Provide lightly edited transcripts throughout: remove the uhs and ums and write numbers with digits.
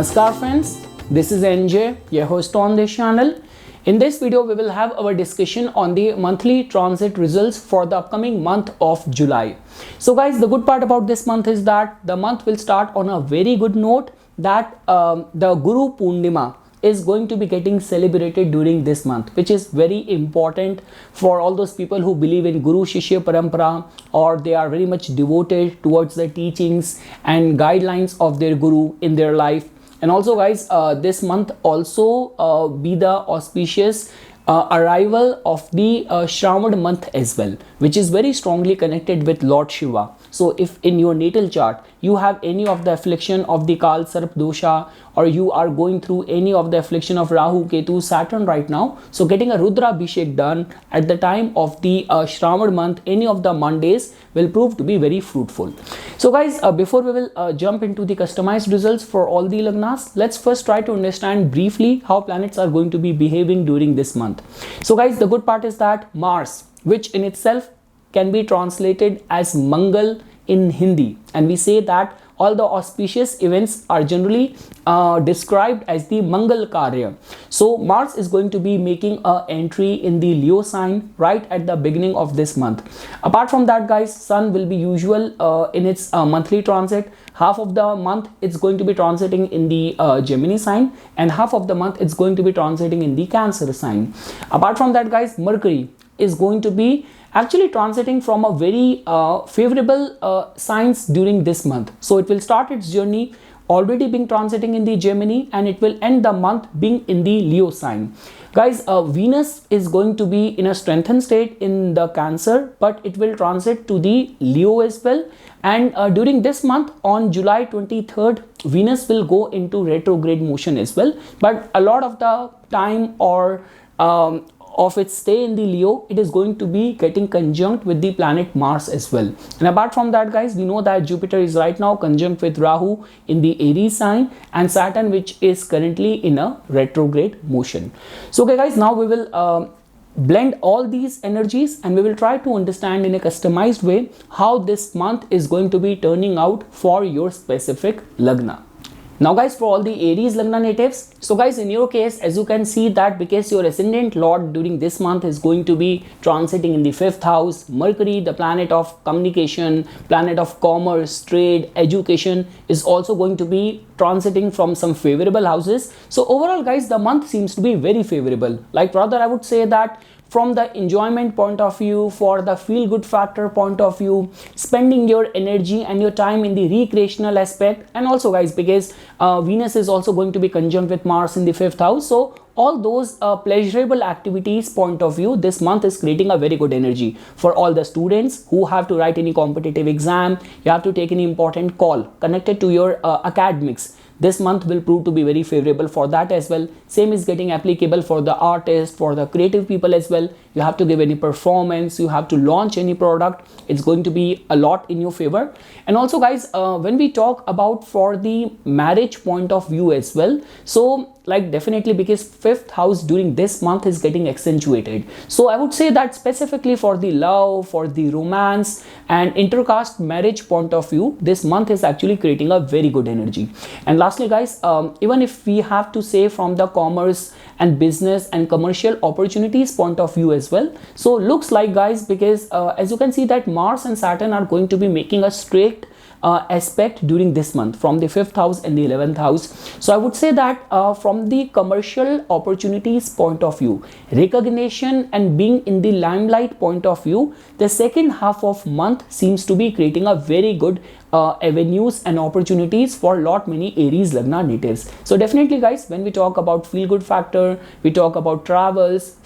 Namaskar friends, this is NJ, your host on this channel. In this video, we will have our discussion on the monthly transit results for the upcoming month of July. So guys, the good part about this month is that the month will start on a very good note, that the Guru Purnima is going to be getting celebrated during this month, which is very important for all those people who believe in Guru Shishya Parampara, or they are very much devoted towards the teachings and guidelines of their Guru in their life. And also guys, this month also be the auspicious arrival of the Shravan month as well, which is very strongly connected with Lord Shiva. So if in your natal chart you have any of the affliction of the Kal Sarp dosha, or you are going through any of the affliction of Rahu, Ketu, Saturn right now, so getting a Rudra Abhishek done at the time of the Shravan month, any of the Mondays, will prove to be very fruitful. So guys, before we will jump into the customized results for all the Lagnas, let's first try to understand briefly how planets are going to be behaving during this month. So guys, the good part is that Mars, which in itself can be translated as Mangal in Hindi, and we say that all the auspicious events are generally described as the Mangal Karya. So Mars is going to be making an entry in the Leo sign right at the beginning of this month. Apart from that guys, Sun will be usual in its monthly transit. Half of the month it's going to be transiting in the Gemini sign, and half of the month it's going to be transiting in the Cancer sign. Apart from that guys, Mercury is going to be actually transiting from a very favorable signs during this month. So it will start its journey already being transiting in the Gemini, and it will end the month being in the Leo sign. Guys, Venus is going to be in a strengthened state in the Cancer, but it will transit to the Leo as well. And during this month on July 23rd, Venus will go into retrograde motion as well. But a lot of the time or of its stay in the Leo, it is going to be getting conjunct with the planet Mars as well. And apart from that guys, we know that Jupiter is right now conjunct with Rahu in the Aries sign, and Saturn, which is currently in a retrograde motion. So okay guys, now we will blend all these energies, and we will try to understand in a customized way how this month is going to be turning out for your specific Lagna. Now guys, for all the Aries Lagna natives, so guys, in your case, as you can see that because your ascendant lord during this month is going to be transiting in the 5th house, Mercury, the planet of communication, planet of commerce, trade, education, is also going to be transiting from some favorable houses. So overall guys, the month seems to be very favorable. Like rather I would say that from the enjoyment point of view, for the feel good factor point of view, spending your energy and your time in the recreational aspect, and also guys, because Venus is also going to be conjunct with Mars in the 5th house, so all those pleasurable activities point of view, this month is creating a very good energy for all the students who have to write any competitive exam, you have to take any important call connected to your academics. This month will prove to be very favorable for that as well. Same is getting applicable for the artists, for the creative people as well. You have to give any performance, you have to launch any product, it's going to be a lot in your favor. And also guys, when we talk about for the marriage point of view as well, so like definitely because 5th house during this month is getting accentuated. So I would say that specifically for the love, for the romance and intercaste marriage point of view, this month is actually creating a very good energy. And lastly guys, even if we have to say from the commerce and business and commercial opportunities point of view as well, so looks like guys, because as you can see that Mars and Saturn are going to be making a straight aspect during this month from the 5th house and the 11th house. So I would say that from the commercial opportunities point of view, recognition and being in the limelight point of view, the second half of month seems to be creating a very good avenues and opportunities for lot many Aries Lagna natives. So definitely guys, when we talk about feel good factor, we talk about travels,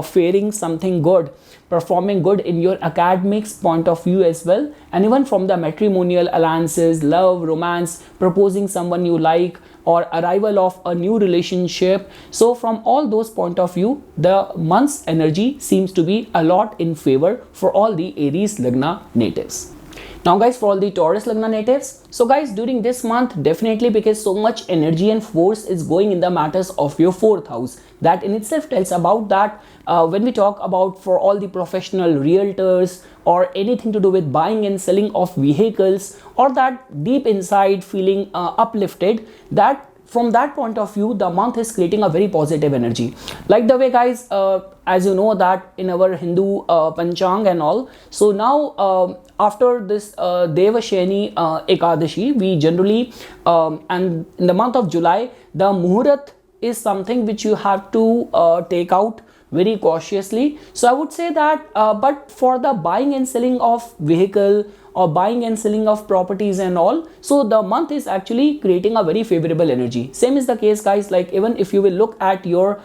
faring something good, performing good in your academics point of view as well, and even from the matrimonial alliances, love, romance, proposing someone you like, or arrival of a new relationship. So from all those point of view, the month's energy seems to be a lot in favor for all the Aries Lagna natives. Now guys, for all the Taurus Lagna natives, so guys, during this month, definitely because so much energy and force is going in the matters of your 4th house, that in itself tells about that when we talk about for all the professional realtors or anything to do with buying and selling of vehicles, or that deep inside feeling uplifted, that from that point of view, the month is creating a very positive energy. Like the way, guys, as you know that in our Hindu Panchang and all, so now after this Devasheni Ekadashi, we generally and in the month of July, the Muhurat is something which you have to take out very cautiously. So I would say that but for the buying and selling of vehicle or buying and selling of properties and all, so the month is actually creating a very favorable energy. Same is the case, guys, like even if you will look at your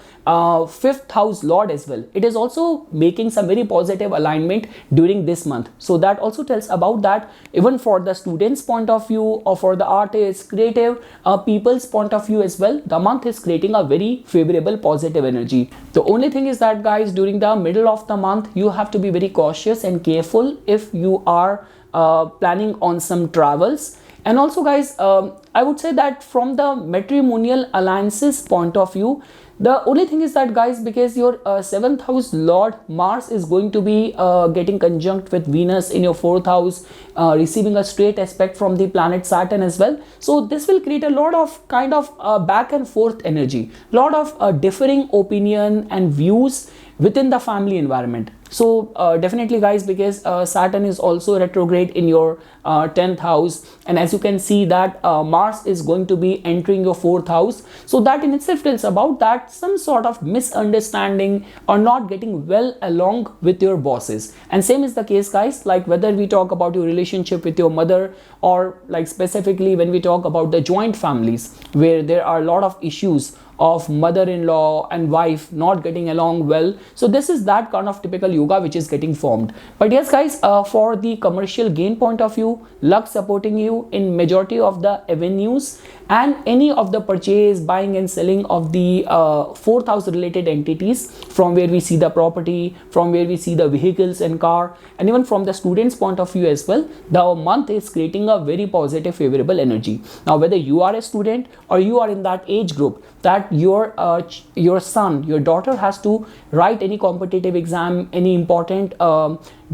fifth house lord as well, it is also making some very positive alignment during this month. So that also tells about that even for the students point of view or for the artists, creative people's point of view as well, the month is creating a very favorable positive energy. The only thing is that, guys, during the middle of the month, you have to be very cautious and careful if you are planning on some travels. And also, guys, I would say that from the matrimonial alliances point of view, the only thing is that, guys, because your 7th house lord Mars is going to be getting conjunct with Venus in your 4th house, receiving a straight aspect from the planet Saturn as well. So this will create a lot of kind of back and forth energy, lot of differing opinion and views within the family environment. So definitely, guys, because Saturn is also retrograde in your 10th house, and as you can see that Mars is going to be entering your 4th house, so that in itself tells about that some sort of misunderstanding or not getting well along with your bosses. And same is the case, guys, like whether we talk about your relationship with your mother, or like specifically when we talk about the joint families where there are a lot of issues of mother-in-law and wife not getting along well. So this is that kind of typical yoga which is getting formed. But yes, guys, for the commercial gain point of view, luck supporting you in majority of the avenues, and any of the purchase, buying and selling of the 4th house related entities, from where we see the property, from where we see the vehicles and car, and even from the students point of view as well, the month is creating a very positive favorable energy. Now whether you are a student or you are in that age group that your son, your daughter has to write any competitive exam, any important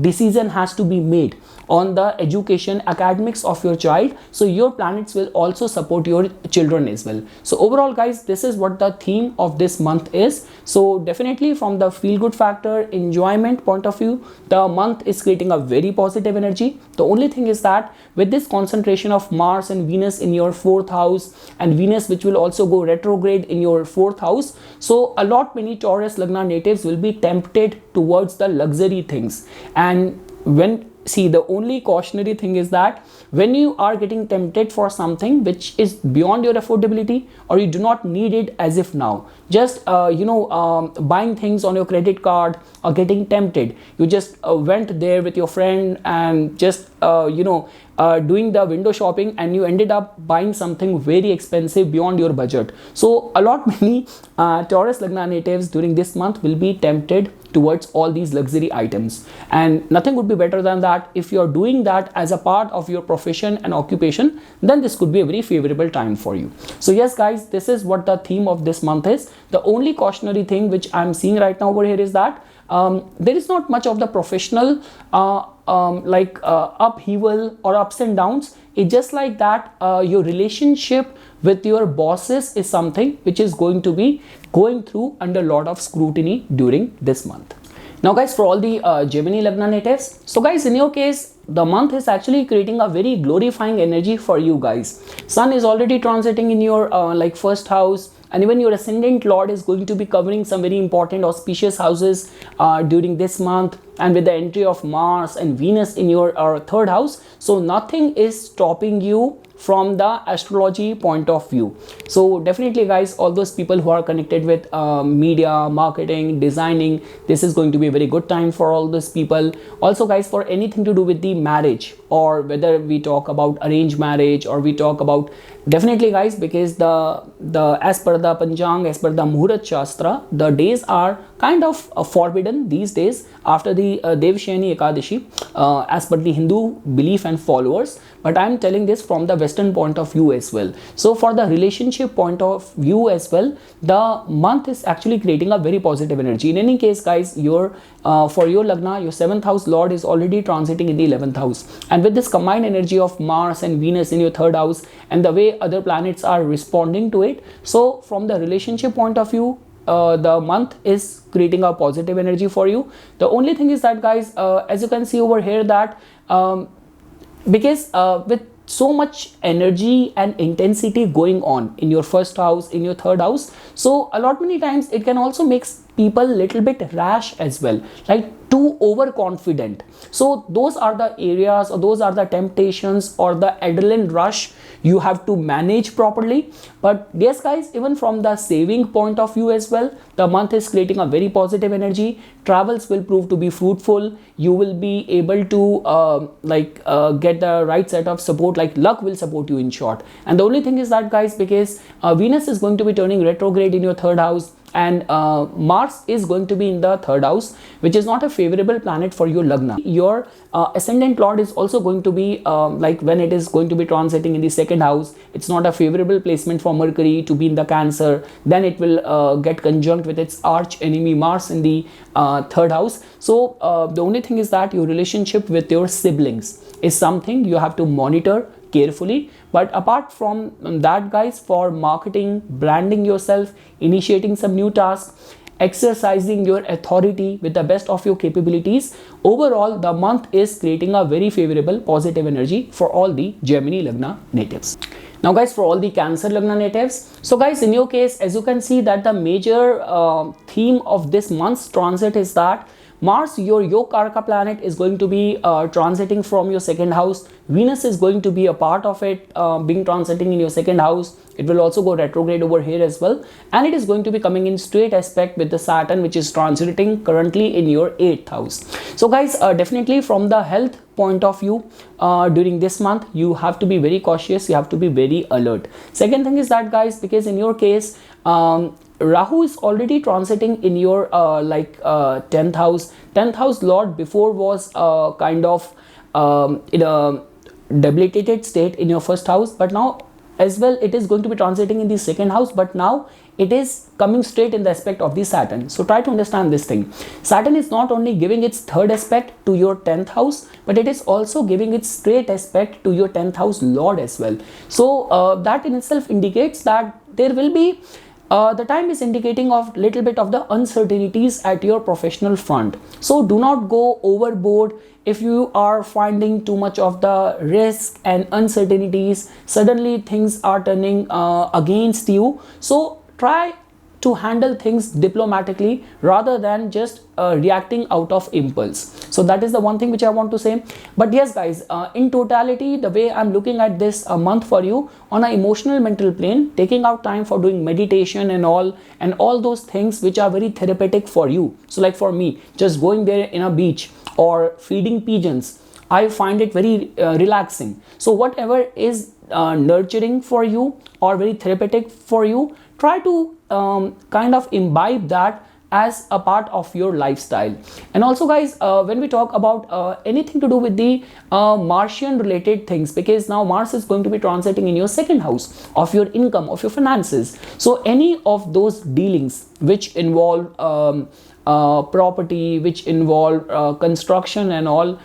decision has to be made on the education academics of your child, so your planets will also support your children as well. So overall, guys, this is what the theme of this month is. So definitely from the feel good factor, enjoyment point of view, the month is creating a very positive energy. The only thing is that with this concentration of Mars and Venus in your 4th house, and Venus which will also go retrograde in your 4th house, so a lot many Taurus Lagna natives will be tempted towards the luxury things. And when see, the only cautionary thing is that when you are getting tempted for something which is beyond your affordability, or you do not need it as if now, just buying things on your credit card or getting tempted, you just went there with your friend and just doing the window shopping, and you ended up buying something very expensive beyond your budget. So a lot many Taurus Lagna natives during this month will be tempted towards all these luxury items, and nothing would be better than that. If you are doing that as a part of your profession and occupation, then this could be a very favorable time for you. So yes, guys, this is what the theme of this month is. The only cautionary thing which I'm seeing right now over here is that there is not much of the professional upheaval or ups and downs. It's just like that your relationship with your bosses is something which is going to be going through under a lot of scrutiny during this month. Now, guys, for all the Gemini Lagna natives, so guys, in your case, the month is actually creating a very glorifying energy for you guys. Sun is already transiting in your 1st house, and even your ascendant lord is going to be covering some very important auspicious houses during this month, and with the entry of Mars and Venus in your 3rd house, so nothing is stopping you from the astrology point of view. So definitely, guys, all those people who are connected with media, marketing, designing, this is going to be a very good time for all those people. Also, guys, for anything to do with the marriage, or whether we talk about arranged marriage, or we talk about, definitely, guys, because the as per the Panchang, as per the Muhurat Shastra, the days are kind of forbidden these days after the the Devshani Ekadashi as per the Hindu belief and followers, but I am telling this from the Western point of view as well. So for the relationship point of view as well, the month is actually creating a very positive energy. In any case, guys, your for your Lagna, your 7th house Lord is already transiting in the 11th house, and with this combined energy of Mars and Venus in your 3rd house, and the way other planets are responding to it, so from the relationship point of view, the month is creating a positive energy for you. The only thing is that, guys, as you can see over here, that because with so much energy and intensity going on in your 1st house, in your 3rd house, so a lot many times it can also make people little bit rash as well, like too overconfident. So those are the areas, or those are the temptations, or the adrenaline rush you have to manage properly. But yes, guys, even from the saving point of view as well, the month is creating a very positive energy. Travels will prove to be fruitful. You will be able to get the right set of support, like luck will support you, in short. And the only thing is that, guys, because Venus is going to be turning retrograde in your 3rd house, and Mars is going to be in the 3rd house, which is not a favorable planet for your Lagna. Your ascendant Lord is also going to be when it is going to be transiting in the 2nd house, it's not a favorable placement for Mercury to be in the Cancer. Then it will get conjunct with its arch enemy Mars in the 3rd house. So the only thing is that your relationship with your siblings is something you have to monitor carefully. But apart from that, guys, for marketing, branding yourself, initiating some new tasks, exercising your authority with the best of your capabilities, overall the month is creating a very favorable positive energy for all the Gemini Lagna natives. Now, guys, for all the Cancer Lagna natives, so guys, in your case, as you can see, that the major theme of this month's transit is that Mars, your Yokarka planet, is going to be transiting from your 2nd house. Venus is going to be a part of it, being transiting in your 2nd house. It will also go retrograde over here as well, and it is going to be coming in straight aspect with the Saturn, which is transiting currently in your 8th house. So, guys, definitely from the health point of view, during this month, you have to be very cautious. You have to be very alert. Second thing is that, guys, because in your case, Rahu is already transiting in your 10th house. 10th house Lord before was kind of in a debilitated state in your 1st house, but now as well it is going to be transiting in the 2nd house, but now it is coming straight in the aspect of the Saturn. So try to understand this thing. Saturn is not only giving its 3rd aspect to your 10th house, but it is also giving its straight aspect to your 10th house Lord as well. So that in itself indicates that there will be the time is indicating of little bit of the uncertainties at your professional front. So do not go overboard. If you are finding too much of the risk and uncertainties, suddenly things are turning against you. So try to handle things diplomatically rather than just reacting out of impulse. So that is the one thing which I want to say. But yes, guys, in totality, the way I'm looking at this month for you on an emotional mental plane, taking out time for doing meditation and all those things which are very therapeutic for you. So like for me, just going there in a beach or feeding pigeons, I find it very relaxing. So whatever is nurturing for you or very therapeutic for you, try to kind of imbibe that as a part of your lifestyle. And also, guys, when we talk about anything to do with the Martian related things, because now Mars is going to be transiting in your 2nd house of your income, of your finances. So any of those dealings which involve property, which involve construction and all,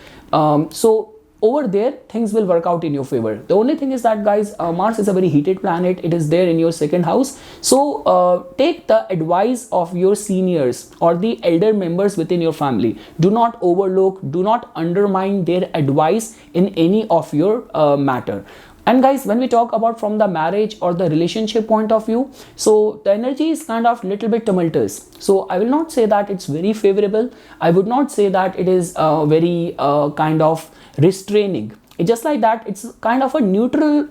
so over there things will work out in your favor. The only thing is that, guys, Mars is a very heated planet. It is there in your 2nd house. So take the advice of your seniors or the elder members within your family. Do not overlook, do not undermine their advice in any of your matter. And guys, when we talk about from the marriage or the relationship point of view, so the energy is kind of little bit tumultuous. So I will not say that it's very favorable. I would not say that it is very kind of restraining. It's just like that. It's kind of a neutral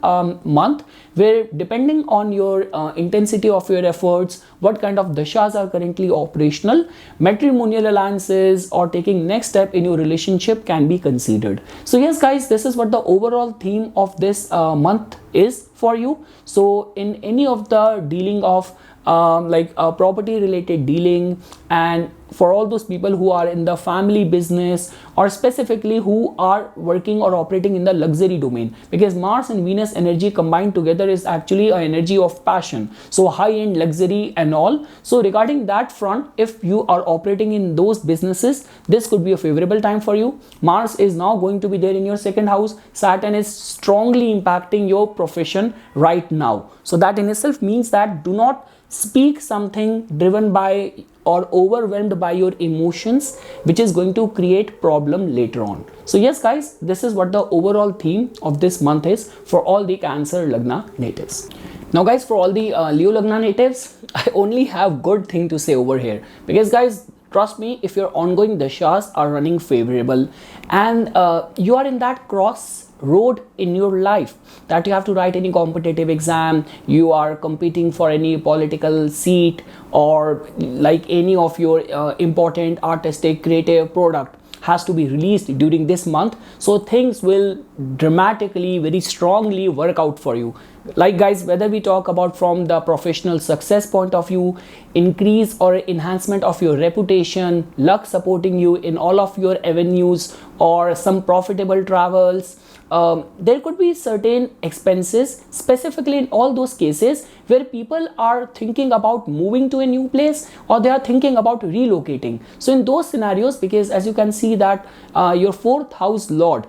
month where, depending on your intensity of your efforts, what kind of dashas are currently operational, matrimonial alliances or taking next step in your relationship can be considered. So yes, guys, this is what the overall theme of this month is for you. So in any of the dealing of property related dealing, and for all those people who are in the family business, or specifically who are working or operating in the luxury domain, because Mars and Venus energy combined together is actually an energy of passion, so high end luxury and all. So regarding that front, if you are operating in those businesses, this could be a favorable time for you. Mars is now going to be there in your second house. Saturn is strongly impacting your profession right now, so that in itself means that do not speak something driven by or overwhelmed by your emotions, which is going to create problem later on. So yes guys, this is what the overall theme of this month is for all the Cancer Lagna natives. Now guys, for all the Leo Lagna natives, I only have good thing to say over here, because guys, trust me, if your ongoing dashas are running favorable and you are in that cross road in your life that you have to write any competitive exam, you are competing for any political seat, or like any of your important artistic creative product has to be released during this month, so things will dramatically, very strongly work out for you. Like guys, whether we talk about from the professional success point of view, increase or enhancement of your reputation, luck supporting you in all of your avenues, or some profitable travels, there could be certain expenses, specifically in all those cases where people are thinking about moving to a new place, or they are thinking about relocating. So in those scenarios, because as you can see that your fourth house lord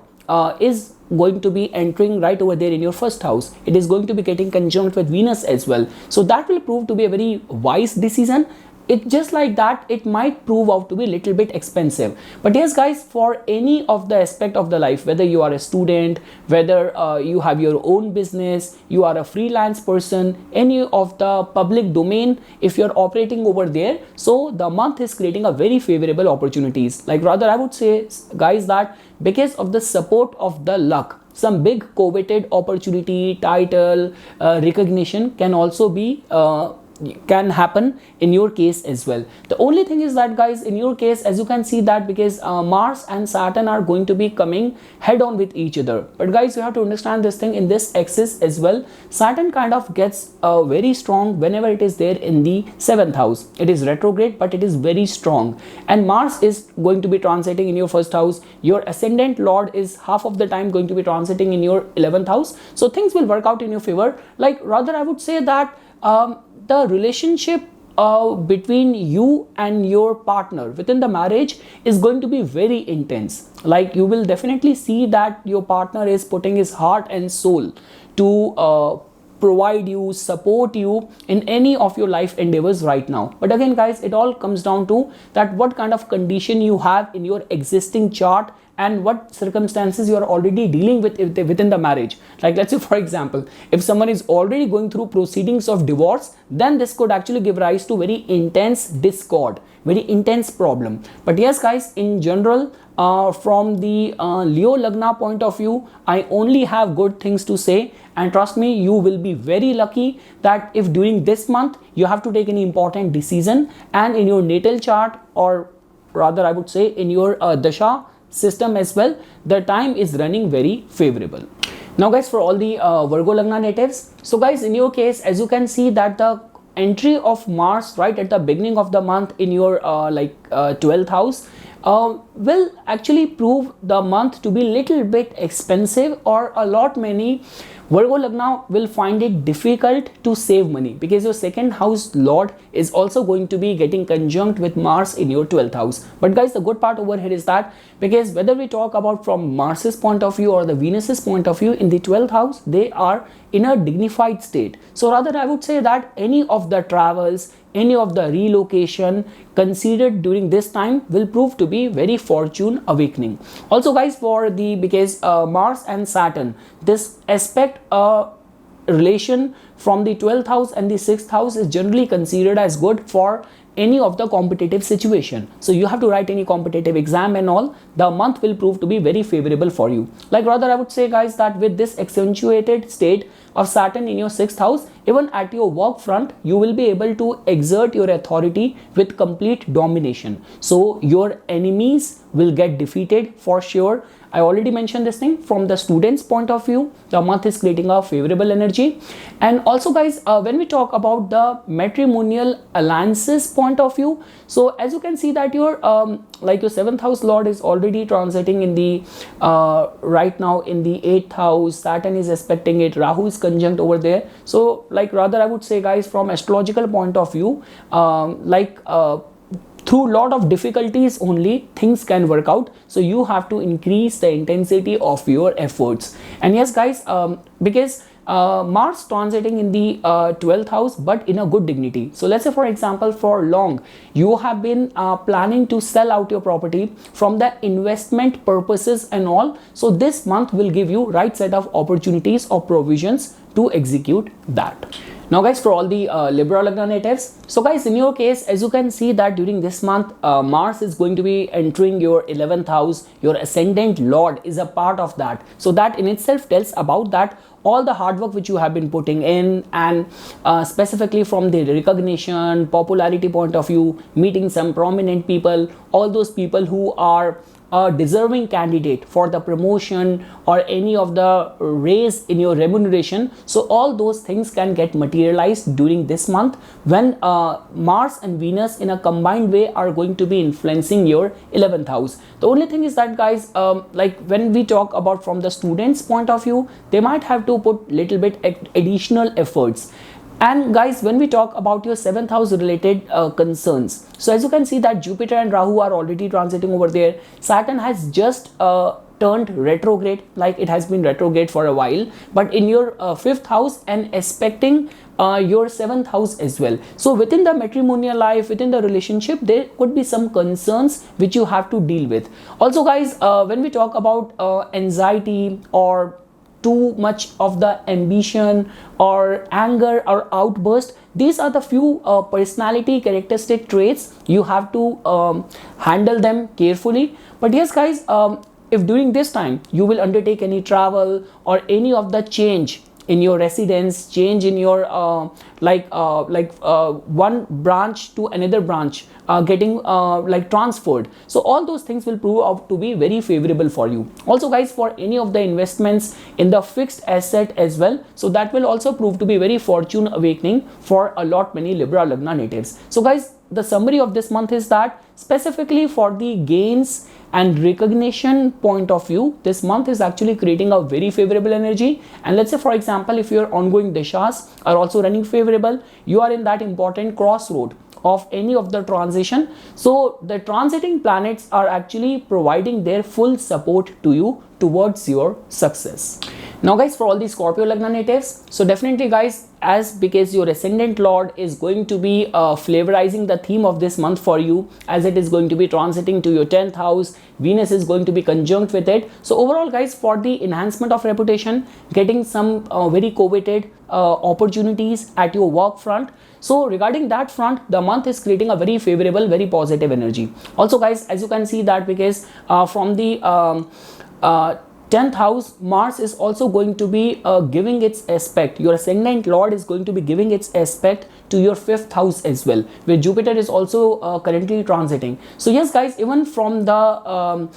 is going to be entering right over there in your first house, it is going to be getting conjunct with Venus as well, so that will prove to be a very wise decision. It just like that, it might prove out to be a little bit expensive. But yes guys, for any of the aspect of the life, whether you are a student, whether you have your own business, you are a freelance person, any of the public domain, if you're operating over there, so the month is creating a very favorable opportunities. Like rather I would say guys that because of the support of the luck, some big coveted opportunity, title, recognition can also be can happen in your case as well. The only thing is that guys, in your case, as you can see that because Mars and Saturn are going to be coming head on with each other, but guys, you have to understand this thing in this axis as well. Saturn kind of gets very strong whenever it is there in the 7th house. It is retrograde, but it is very strong, and Mars is going to be transiting in your first house. Your ascendant lord is half of the time going to be transiting in your 11th house, so things will work out in your favor. Like rather I would say that the relationship between you and your partner within the marriage is going to be very intense. Like you will definitely see that your partner is putting his heart and soul to provide you, support you in any of your life endeavors right now. But again guys, it all comes down to that what kind of condition you have in your existing chart and what circumstances you are already dealing with within the marriage. Like let's say for example, if someone is already going through proceedings of divorce, then this could actually give rise to very intense discord, very intense problem. But yes guys, in general, from the Leo Lagna point of view, I only have good things to say, and trust me, you will be very lucky that if during this month you have to take any important decision, and in your natal chart, or rather I would say in your dasha system as well, the time is running very favorable. Now guys, for all the Virgo Lagna natives, so guys, in your case, as you can see that the entry of Mars right at the beginning of the month in your 12th house will actually prove the month to be little bit expensive, or a lot many Virgo Lagna will find it difficult to save money, because your second house lord is also going to be getting conjunct with Mars in your 12th house. But guys, the good part over here is that because whether we talk about from Mars's point of view or the Venus's point of view, in the 12th house they are in a dignified state. So rather I would say that any of the travels, any of the relocation considered during this time will prove to be very fortune awakening. Also guys, for the because Mars and Saturn, this aspect relation from the 12th house and the 6th house is generally considered as good for any of the competitive situation. So you have to write any competitive exam and all, the month will prove to be very favorable for you. Like rather I would say guys that with this accentuated state of Saturn in your 6th house, even at your work front, you will be able to exert your authority with complete domination. So your enemies will get defeated for sure. I already mentioned this thing. From the students' point of view, the month is creating a favorable energy. And also guys, when we talk about the matrimonial alliances point of view, so as you can see that your like your 7th house lord is already transiting in the right now in the 8th house. Saturn is aspecting it, Rahu is conjunct over there. So like rather I would say guys, from astrological point of view, through lot of difficulties only things can work out. So you have to increase the intensity of your efforts. And yes guys, because Mars transiting in the 12th house, but in a good dignity. So let's say for example, for long you have been planning to sell out your property from the investment purposes and all. So this month will give you right set of opportunities or provisions to execute that. Now guys, for all the Libra Lagna natives, so guys, in your case, as you can see that during this month, Mars is going to be entering your 11th house. Your ascendant lord is a part of that. So that in itself tells about that all the hard work which you have been putting in, and specifically from the recognition, popularity point of view, meeting some prominent people, all those people who are a deserving candidate for the promotion or any of the raise in your remuneration. So all those things can get materialized during this month when Mars and Venus in a combined way are going to be influencing your 11th house. The only thing is that guys, like when we talk about from the students point of view, they might have to put little bit additional efforts. And guys, when we talk about your 7th house related concerns, so as you can see that Jupiter and Rahu are already transiting over there. Saturn has just turned retrograde, like it has been retrograde for a while, but in your 5th house and aspecting your 7th house as well. So within the matrimonial life, within the relationship, there could be some concerns which you have to deal with. Also guys, when we talk about anxiety or too much of the ambition or anger or outburst, these are the few personality characteristic traits. You have to handle them carefully. But yes guys, if during this time you will undertake any travel or any of the change in your residence, change in your one branch to another branch, getting like transferred, so all those things will prove out to be very favorable for you. Also guys, for any of the investments in the fixed asset as well, so that will also prove to be very fortune awakening for a lot many Libra Lagna natives. So guys, the summary of this month is that specifically for the gains and recognition point of view, this month is actually creating a very favorable energy. And let's say for example, if your ongoing dishas are also running favorable, you are in that important crossroad of any of the transition, so the transiting planets are actually providing their full support to you towards your success. Now guys, for all the Scorpio Lagna natives, so definitely guys, as because your ascendant lord is going to be flavorizing the theme of this month for you, as it is going to be transiting to your 10th house, Venus is going to be conjunct with it. So overall guys, for the enhancement of reputation, getting some very coveted opportunities at your work front. So regarding that front, the month is creating a very favorable, very positive energy. Also guys, as you can see that because from the 10th house, Mars is also going to be giving its aspect. Your ascendant lord is going to be giving its aspect to your 5th house as well, where Jupiter is also currently transiting. So yes guys, even from the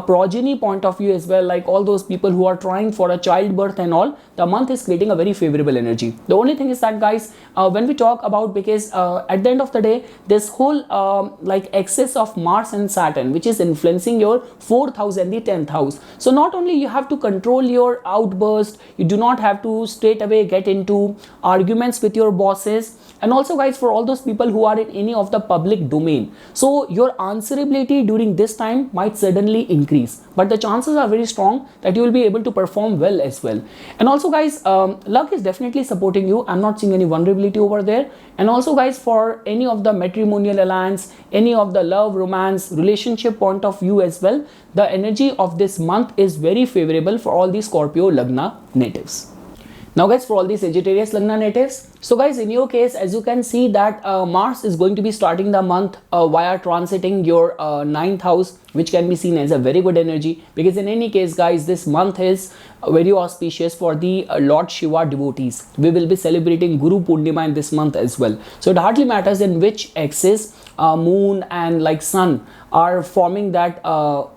progeny point of view as well, like all those people who are trying for a childbirth and all, the month is creating a very favorable energy. The only thing is that guys, when we talk about, because at the end of the day, this whole like excess of Mars and Saturn, which is influencing your 4th house and the 10th house. So not only you have to control your outburst, you do not have to straight away get into arguments with your bosses. And also guys, for all those people who are in any of the public domain, so your answerability during this time might suddenly increase, but the chances are very strong that you will be able to perform well as well. And also guys, luck is definitely supporting you. I'm not seeing any vulnerability over there. And also guys, for any of the matrimonial alliance, any of the love, romance, relationship point of view as well, the energy of this month is very favorable for all the Scorpio Lagna natives. Now guys, for all the Sagittarius Lagna natives, so guys, in your case, as you can see that Mars is going to be starting the month via transiting your 9th house, which can be seen as a very good energy, because in any case guys, this month is very auspicious for the Lord Shiva devotees. We will be celebrating Guru Purnima in this month as well. So it hardly matters in which axis moon and like sun are forming that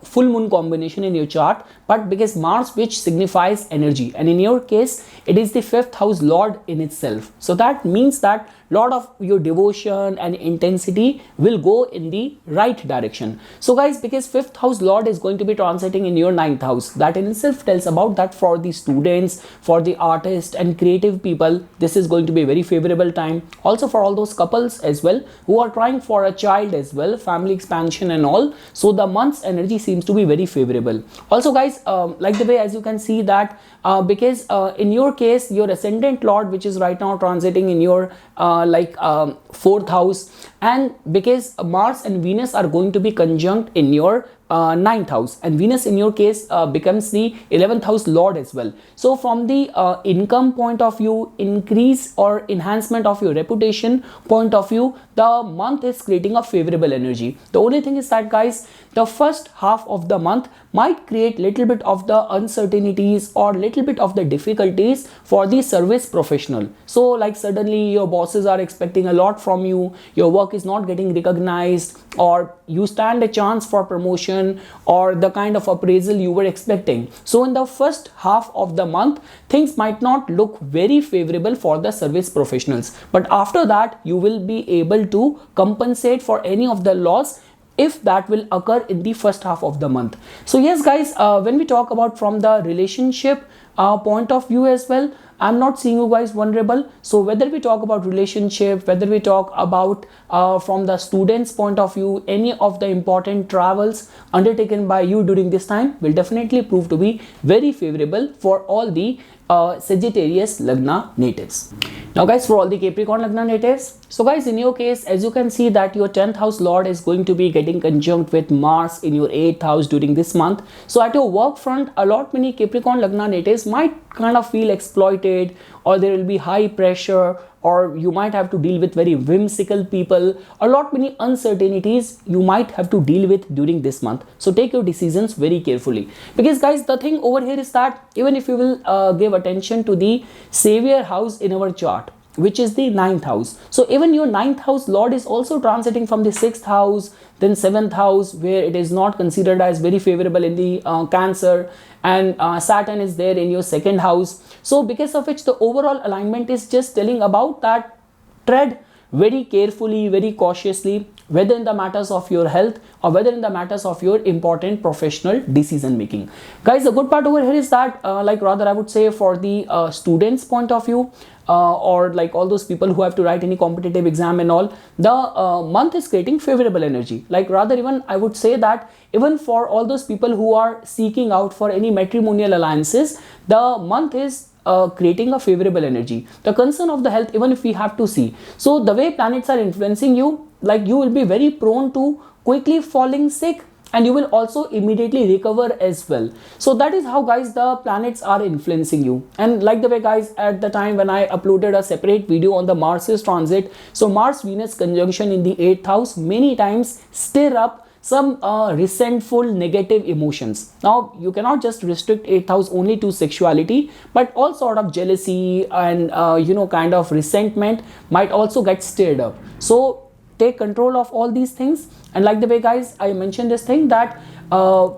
full moon combination in your chart, but because Mars, which signifies energy, and in your case it is the 5th house lord in itself, so that means that lot of your devotion and intensity will go in the right direction. So guys, because 5th house lord is going to be transiting in your 9th house, that in itself tells about that for the students, for the artists and creative people, this is going to be a very favorable time. Also for all those couples as well who are trying for a child as well, family expansion and all, so the month's energy seems to be very favorable. Also guys, like the way as you can see that because in your case your ascendant lord, which is right now transiting in your 4th house, and because Mars and Venus are going to be conjunct in your 9th house, and Venus in your case becomes the 11th house lord as well. So from the income point of view, increase or enhancement of your reputation point of view, the month is creating a favorable energy. The only thing is that guys, the first half of the month might create little bit of the uncertainties or little bit of the difficulties for the service professional. So like suddenly your bosses are expecting a lot from you, your work is not getting recognized, or you stand a chance for promotion or the kind of appraisal you were expecting. So in the first half of the month, things might not look very favorable for the service professionals, but after that you will be able to compensate for any of the loss if that will occur in the first half of the month. So yes guys, when we talk about from the relationship point of view as well, I'm not seeing you guys vulnerable. So whether we talk about relationship, whether we talk about from the students point of view, any of the important travels undertaken by you during this time will definitely prove to be very favorable for all the Sagittarius Lagna natives. Now guys, for all the Capricorn Lagna natives, so guys, in your case, as you can see that your 10th house lord is going to be getting conjunct with Mars in your 8th house during this month. So at your work front, a lot many Capricorn Lagna natives might kind of feel exploited, or there will be high pressure, or you might have to deal with very whimsical people. A lot many uncertainties you might have to deal with during this month. So take your decisions very carefully, because guys, the thing over here is that even if you will give attention to the savior house in our chart, which is the 9th house, so even your 9th house lord is also transiting from the 6th house, then 7th house, where it is not considered as very favorable in the Cancer, and Saturn is there in your 2nd house. So because of which the overall alignment is just telling about that tread very carefully, very cautiously, whether in the matters of your health or whether in the matters of your important professional decision making. Guys, the good part over here is that like rather I would say for the students point of view, or like all those people who have to write any competitive exam and all, the month is creating favorable energy. Like rather even I would say that even for all those people who are seeking out for any matrimonial alliances, the month is creating a favorable energy. The concern of the health, even if we have to see, so the way planets are influencing you, like you will be very prone to quickly falling sick, and you will also immediately recover as well. So that is how guys the planets are influencing you. And like the way guys, at the time when I uploaded a separate video on the Mars's transit, so Mars Venus conjunction in the 8th house many times stir up some resentful negative emotions. Now you cannot just restrict 8th house only to sexuality, but all sort of jealousy and kind of resentment might also get stirred up. So take control of all these things. And like the way guys, I mentioned this thing that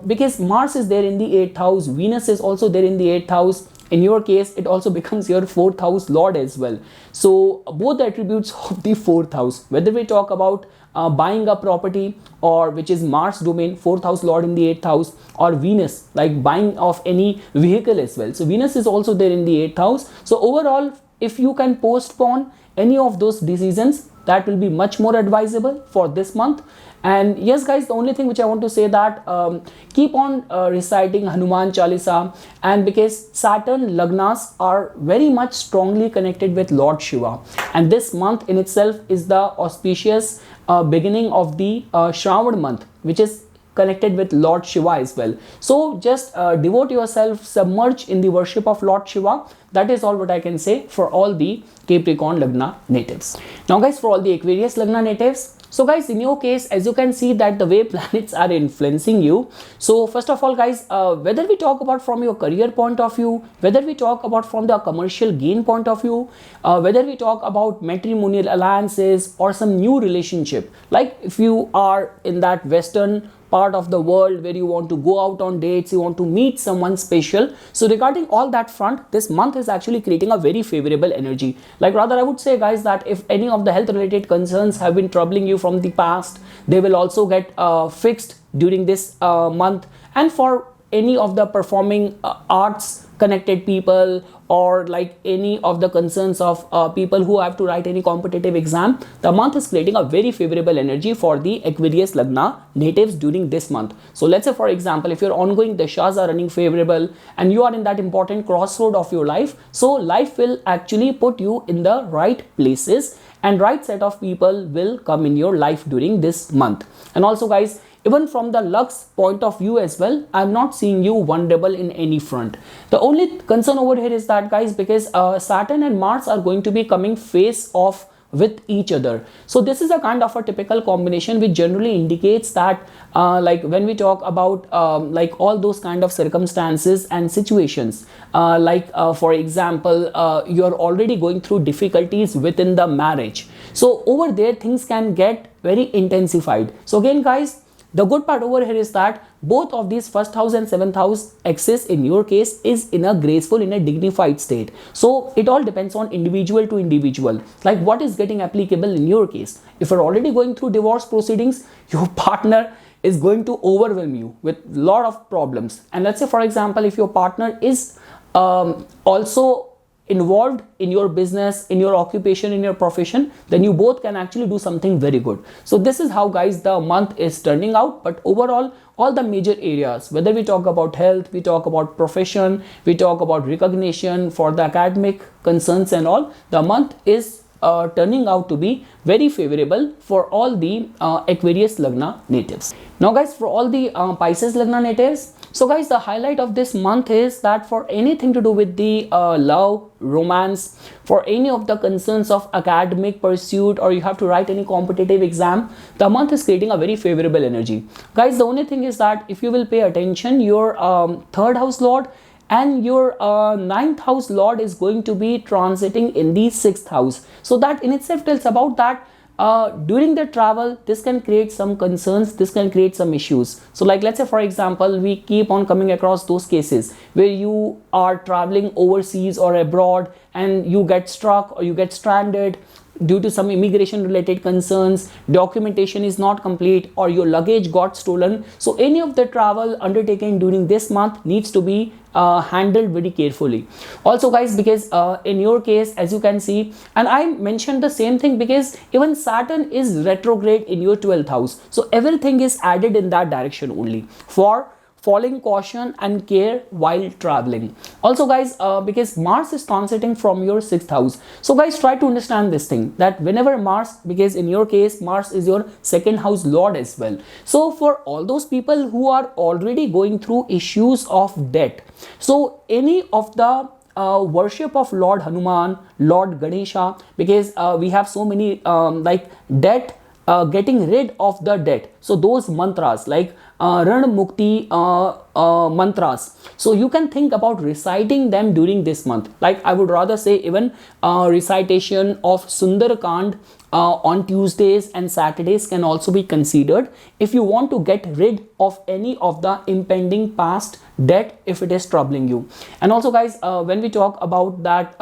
because Mars is there in the 8th house, Venus is also there in the 8th house, in your case it also becomes your 4th house lord as well. So both the attributes of the 4th house, whether we talk about buying a property, or which is Mars domain, 4th house lord in the 8th house, or Venus like buying of any vehicle as well, so Venus is also there in the 8th house. So overall, if you can postpone any of those decisions, that will be much more advisable for this month. And yes guys, the only thing which I want to say that keep on reciting Hanuman Chalisa, and because Saturn Lagnas are very much strongly connected with Lord Shiva, and this month in itself is the auspicious beginning of the Shravan month, which is connected with Lord Shiva as well. So just devote yourself, submerge in the worship of Lord Shiva. That is all what I can say for all the Capricorn Lagna natives. Now guys, for all the Aquarius Lagna natives, so guys, in your case, as you can see that the way planets are influencing you. So first of all guys, whether we talk about from your career point of view, whether we talk about from the commercial gain point of view, whether we talk about matrimonial alliances or some new relationship, like if you are in that Western part of the world where you want to go out on dates, you want to meet someone special. So regarding all that front, this month is actually creating a very favorable energy. Like rather I would say guys that if any of the health related concerns have been troubling you from the past, they will also get fixed during this month. And for any of the performing arts connected people, or like any of the concerns of people who have to write any competitive exam, the month is creating a very favorable energy for the Aquarius Lagna natives during this month. So let's say for example, if your ongoing dashas are running favorable and you are in that important crossroad of your life, so life will actually put you in the right places and right set of people will come in your life during this month. And also guys, even from the luck's point of view as well, I'm not seeing you vulnerable in any front. The only concern over here is that guys, because Saturn and Mars are going to be coming face off with each other. So this is a kind of a typical combination which generally indicates that like when we talk about like all those kind of circumstances and situations, for example, you're already going through difficulties within the marriage. So over there things can get very intensified. So again guys, the good part over here is that both of these first house and seventh house axis in your case is in a graceful, in a dignified state. So it all depends on individual to individual, like what is getting applicable in your case. If you're already going through divorce proceedings, your partner is going to overwhelm you with a lot of problems. And let's say for example, if your partner is also involved in your business, in your occupation, in your profession, then you both can actually do something very good. So this is how guys the month is turning out. But overall, all the major areas, whether we talk about health, we talk about profession, we talk about recognition for the academic concerns and all, the month is turning out to be very favorable for all the Aquarius Lagna natives. Now guys, for all the Pisces Lagna natives, so guys, the highlight of this month is that for anything to do with the love, romance, for any of the concerns of academic pursuit, or you have to write any competitive exam, the month is creating a very favorable energy. Guys, the only thing is that if you will pay attention, your third house lord and your ninth house lord is going to be transiting in the sixth house. So that in itself tells about that during the travel, this can create some concerns, this can create some issues. So like let's say for example, we keep on coming across those cases where you are traveling overseas or abroad and you get stuck or you get stranded due to some immigration related concerns, documentation is not complete, or your luggage got stolen. So any of the travel undertaken during this month needs to be handled very carefully. Also guys, because in your case, as you can see, and I mentioned the same thing because even Saturn is retrograde in your 12th house, so everything is added in that direction only for following caution and care while traveling. Also guys, because Mars is transiting from your 6th house, so guys try to understand this thing, that whenever Mars, because in your case Mars is your 2nd house lord as well, so for all those people who are already going through issues of debt, so any of the worship of Lord Hanuman, Lord Ganesha, because we have so many like debt, getting rid of the debt, so those mantras like Ran Mukti mantras, so you can think about reciting them during this month. Like I would rather say even recitation of Sundarakand on Tuesdays and Saturdays can also be considered if you want to get rid of any of the impending past debt if it is troubling you. And also guys, when we talk about that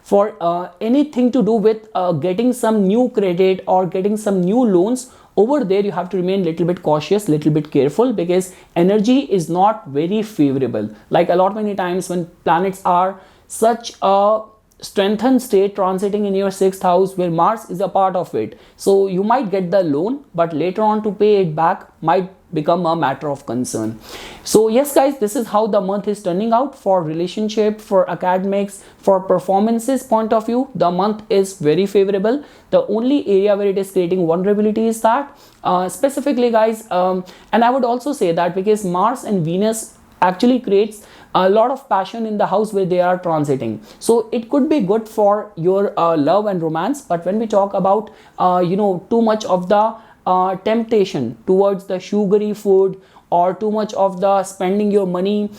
for anything to do with getting some new credit or getting some new loans, over there you have to remain little bit cautious, little bit careful, because energy is not very favorable. Like a lot many times when planets are such a strengthened state transiting in your 6th house where Mars is a part of it, so you might get the loan, but later on to pay it back might become a matter of concern. So yes guys, this is how the month is turning out for relationship, for academics, for performances point of view. The month is very favorable. The only area where it is creating vulnerability is that specifically guys, and I would also say that because Mars and Venus actually creates a lot of passion in the house where they are transiting, so it could be good for your love and romance. But when we talk about too much of the temptation towards the sugary food, or too much of the spending your money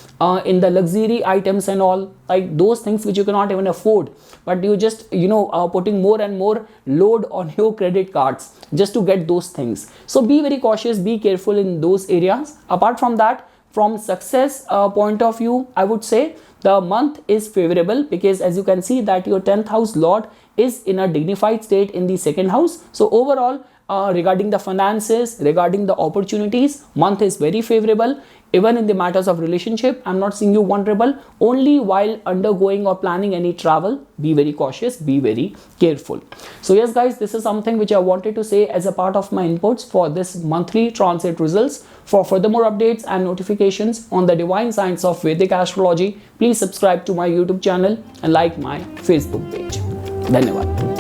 in the luxury items and all, like those things which you cannot even afford, but you just putting more and more load on your credit cards just to get those things. So be very cautious, be careful in those areas. Apart from that, from success point of view, I would say the month is favorable, because as you can see that your 10th house lord is in a dignified state in the second house. So overall, regarding the finances, regarding the opportunities, month is very favorable. Even in the matters of relationship, I'm not seeing you vulnerable. Only while undergoing or planning any travel, be very cautious, be very careful. So yes guys, this is something which I wanted to say as a part of my inputs for this monthly transit results. For furthermore updates and notifications on the divine science of Vedic astrology, please subscribe to my YouTube channel and like my Facebook page. Dhanyavad.